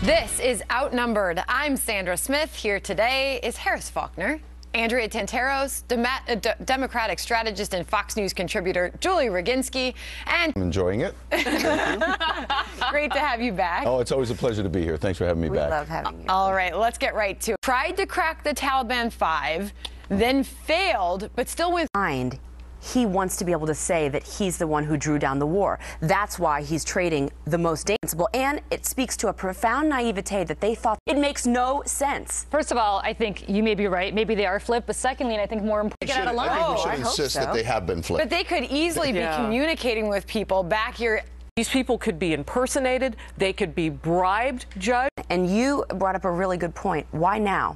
This is Outnumbered. I'm Sandra Smith. Here today is Harris Faulkner, Andrea Tantaros, Democratic strategist and Fox News contributor Julie Roginski, and I'm enjoying it. great to have you back. Oh, it's always a pleasure to be here. Thanks for having me back. We love having you. All right, let's get right to it. Tried to crack the Taliban 5, then failed, but still went. He wants to be able to say that he's the one who drew down the war. That's why he's trading the most dangerous. And it speaks to a profound naivete that they thought it makes no sense. First of all, I think you may be right. Maybe they are flipped. But secondly, and I think more important, Get out of line. I think we should I hope insist so. that they have been flipped. But they could easily be communicating with people back here. These people could be impersonated. They could be bribed, judged. And you brought up a really good point. Why now?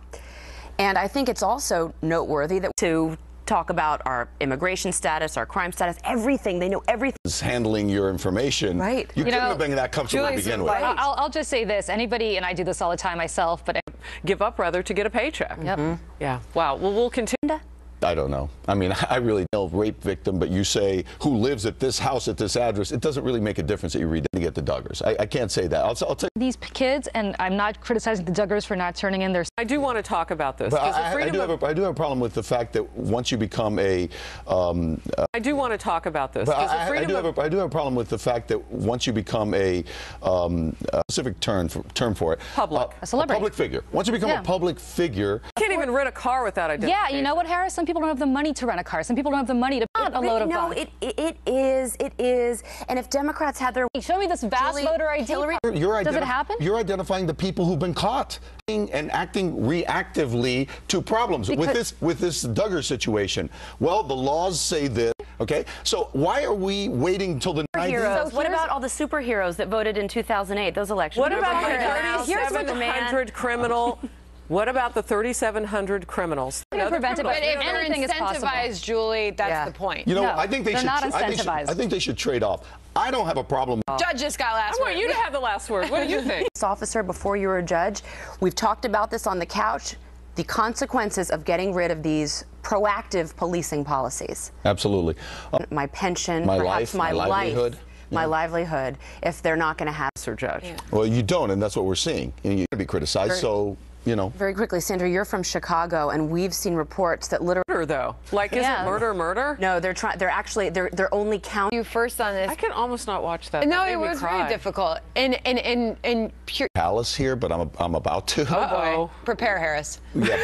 And I think it's also noteworthy that to talk about our immigration status, our crime status, everything. They know everything. Is handling your information. Right. You couldn't have been that comfortable to begin with. I'll just say this. Anybody, and I do this all the time myself, but Give up rather to get a paycheck. Yep. Yeah. Wow. Well, we'll continue. I don't know. I mean, I really know rape victim, but you say who lives at this house at this address. It doesn't really make a difference that you read to get the Duggars. I can't say that. I'll tell these kids, and I'm not criticizing the Duggars for not turning in their. I do want to talk about this. but I do have a problem with the fact that once you become a. I do want to talk about this. But I do have a problem with the fact that once you become a specific term for it. Public. A celebrity. A public figure. Once you become a public figure. You can't even rent a car without identification. Yeah, you know what, Harris? Some people don't have the money to rent a car. Some people don't have the money to buy a load of No, bonds. it is. And if Democrats had their Show me this vast voter ID. Does it happen? You're identifying the people who've been caught and acting reactively to problems with this Duggar situation. Well, the laws say this. Okay, so why are we waiting until the 90s? So what about all the superheroes that voted in 2008? Those elections. What about the Here's what the 3,700 criminal? What about the 3,700 criminals? Prevent it, But but if they're anything is possible. incentivized, Julie, that's the point. You know, No, I think they they're should. not incentivized. I think they should trade off. I don't have a problem. Judge just got last I word. want you to have the last word. What do you think? Officer, before you were a judge, we've talked about this on the couch. The consequences of getting rid of these proactive policing policies. Absolutely. My pension, My perhaps life, my livelihood. My livelihood, if they're not going to have. Sir Judge. Yeah. Well, you don't, and that's what we're seeing. You're going to be criticized, so, you know. Very quickly, Sandra, you're from Chicago, and we've seen reports that literally. Murder, though. Like, is it murder? No, they're only counting. You first on this. I can almost not watch that. No, That it made me was cry. very difficult. And pure. Palace here, but I'm about to. Uh-oh. Prepare, Harris. Yeah,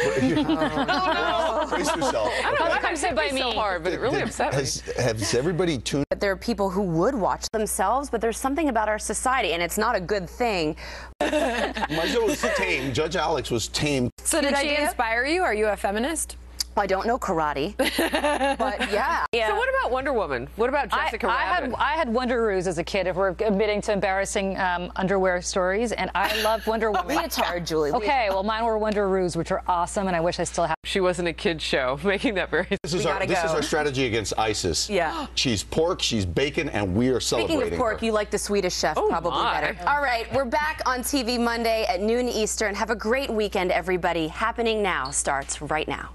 brace yourself. I don't know. Like That I said by hit me so me. hard, but it really upset me. Has everybody tuned? There are people who would watch themselves, but there's something about our society, and it's not a good thing. My show was tame. Judge Alex was tamed. So did she inspire you? Are you a feminist? I don't know karate, but yeah. So what about Wonder Woman? What about Jessica Rabbit? I had Wonderoos as a kid, if we're admitting to embarrassing underwear stories, and I loved Wonder Woman. Leotard, Julie. Okay, well, mine were Wonderoos, which are awesome, and I wish I still had. She wasn't a kid's show, making that very. This is our strategy against ISIS. Yeah. She's pork, she's bacon, and we are celebrating Speaking of pork, her. you like the Swedish Chef probably my. better. All right, we're back on TV Monday at noon Eastern. Have a great weekend, everybody. Happening Now starts right now.